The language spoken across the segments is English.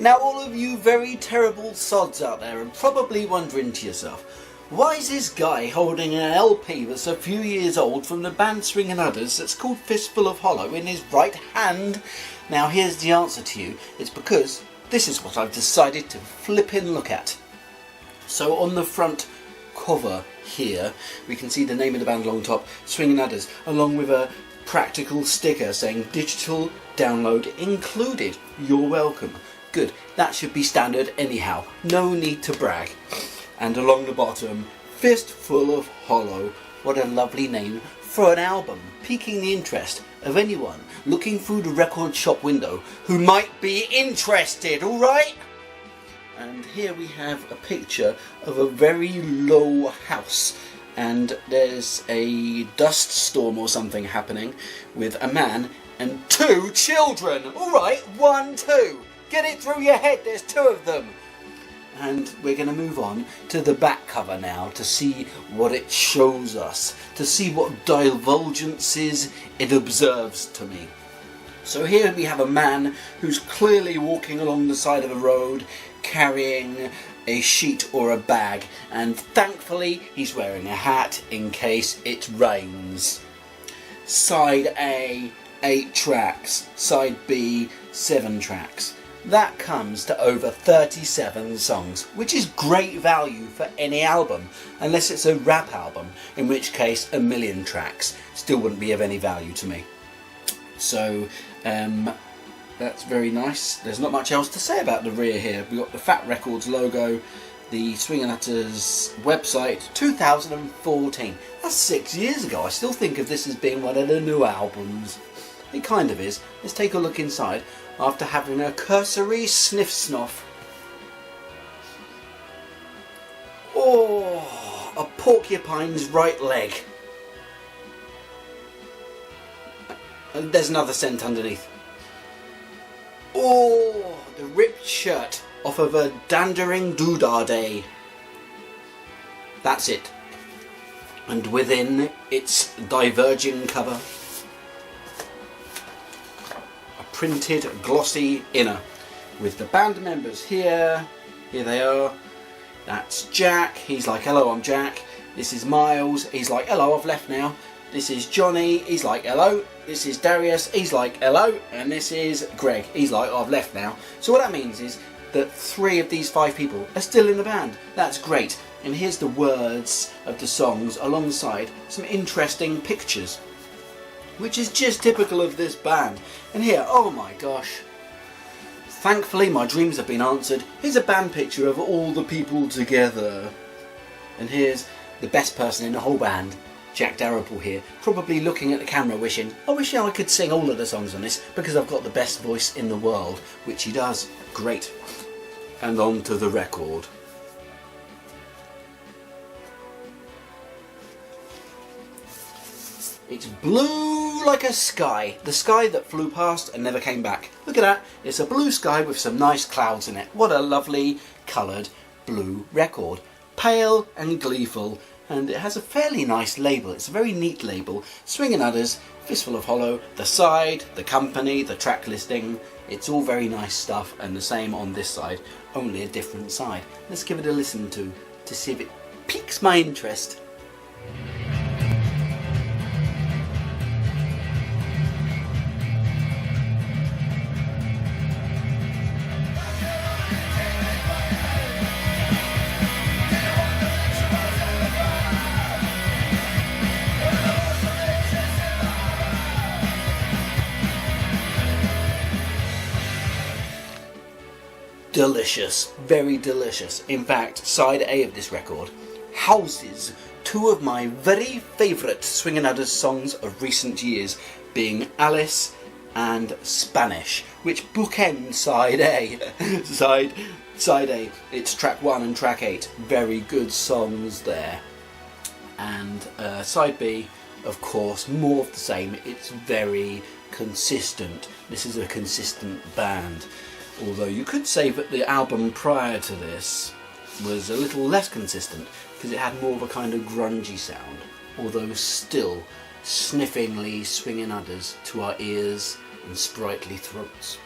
Now all of you very terrible sods out there are probably wondering to yourself, why is this guy holding an LP that's a few years old from the band Swingin Utters that's called Fistful of Hollow in his right hand? Now here's the answer to you. It's because this is what I've decided to flippin' look at. So on the front cover here we can see the name of the band along top, Swingin Utters, along with a practical sticker saying digital download included. You're welcome. Good, that should be standard anyhow, no need to brag. And along the bottom, Fistful of Hollow. What a lovely name for an album, piquing the interest of anyone looking through the record shop window who might be interested, alright? And here we have a picture of a very low house, and there's a dust storm or something happening with a man and two children. Alright, 1, 2. Get it through your head, there's 2 of them. And we're going to move on to the back cover now to see what it shows us, to see what divulgences it observes to me. So here we have a man who's clearly walking along the side of a road carrying a sheet or a bag, and thankfully he's wearing a hat in case it rains. Side A, 8 tracks, side B, 7 tracks. That comes to over 37 songs, which is great value for any album, unless it's a rap album, in which case 1,000,000 tracks still wouldn't be of any value to me. So that's very nice. There's not much else to say about the rear here. We've got the Fat Records logo, the Swingin Utters website, 2014. That's 6 years ago. I still think of this as being one of the new albums. It kind of is. Let's take a look inside after having a cursory sniff-snoff. Oh, a porcupine's right leg. And there's another scent underneath. Oh, the ripped shirt off of a Dandering Doodah Day. That's it. And within its diverging cover, a printed glossy inner with the band members here. Here they are. That's Jack. He's like, hello, I'm Jack. This is Miles. He's like, hello, I've left now. This is Johnny. He's like, hello. This is Darius. He's like, hello. And this is Greg. He's like, oh, I've left now. So what that means is that 3 of these 5 people are still in the band. That's great. And here's the words of the songs alongside some interesting pictures, which is just typical of this band. And here, oh my gosh, thankfully my dreams have been answered. Here's a band picture of all the people together. And here's the best person in the whole band, Jack Darrell here, probably looking at the camera wishing, I wish I could sing all of the songs on this because I've got the best voice in the world, which he does. Great. And on to the record. It's blue like a sky. The sky that flew past and never came back. Look at that. It's a blue sky with some nice clouds in it. What a lovely coloured blue record. Pale and gleeful. And it has a fairly nice label. It's a very neat label. Swingin Utters, Fistful of Hollow, the side, the company, the track listing. It's all very nice stuff, and the same on this side, only a different side. Let's give it a listen to see if it piques my interest. Delicious, very delicious. In fact, side A of this record houses 2 of my very favourite Swingin Utters songs of recent years, being Alice and Spanish, which bookend side A. side A, it's track 1 and track 8, very good songs there. And side B, of course, more of the same. It's very consistent. This is a consistent band. Although you could say that the album prior to this was a little less consistent because it had more of a kind of grungy sound, although still sniffingly Swingin Utters to our ears and sprightly throats.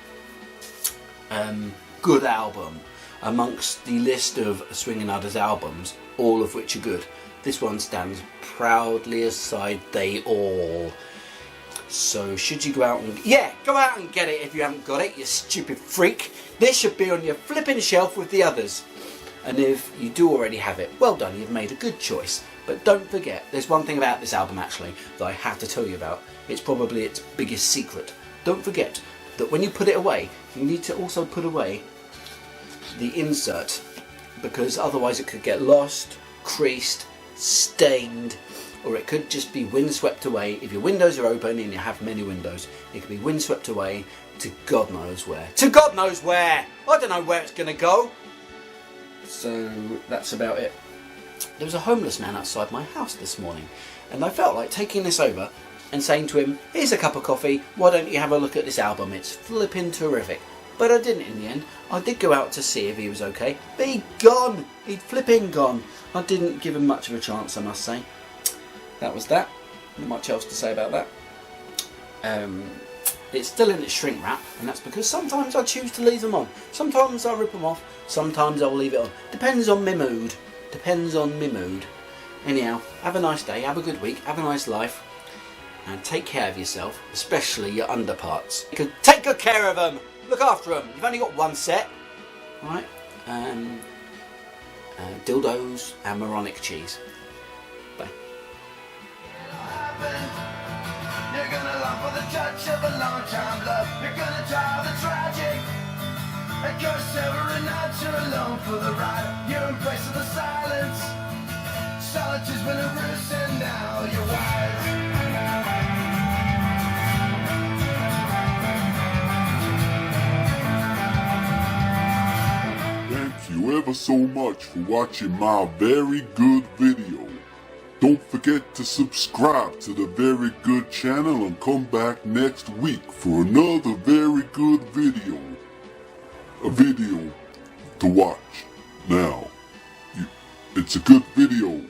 good album amongst the list of Swingin Utters albums, all of which are good. This one stands proudly aside they all. So should you go out and... yeah, go out and get it if you haven't got it, you stupid freak. This should be on your flipping shelf with the others. And if you do already have it, well done, you've made a good choice. But don't forget, there's one thing about this album actually that I have to tell you about. It's probably its biggest secret. Don't forget that when you put it away, you need to also put away the insert, because otherwise it could get lost, creased, stained, or it could just be windswept away. If your windows are open and you have many windows, it could be windswept away to God knows where. To God knows where! I don't know where it's going to go. So that's about it. There was a homeless man outside my house this morning, and I felt like taking this over and saying to him, here's a cup of coffee, why don't you have a look at this album, it's flipping terrific. But I didn't in the end. I did go out to see if he was okay, but he'd gone, he'd flipping gone. I didn't give him much of a chance, I must say. That was that, not much else to say about that. It's still in its shrink wrap, and that's because sometimes I choose to leave them on. Sometimes I rip them off, sometimes I'll leave it on. Depends on my mood. Depends on my mood. Anyhow, have a nice day, have a good week, have a nice life, and take care of yourself, especially your underparts. Take good care of them! Look after them! You've only got one set. Right? Dildos and moronic cheese. Bye. You're gonna laugh for the touch of a long time love. You're gonna try the tragic and curse every night you're alone for the ride. You're embraced of the silence. Solitude's been a ruse and now you're wise. Thank you ever so much for watching my very good video. Don't forget to subscribe to the Very Good channel and come back next week for another very good video. A video to watch now. It's a good video.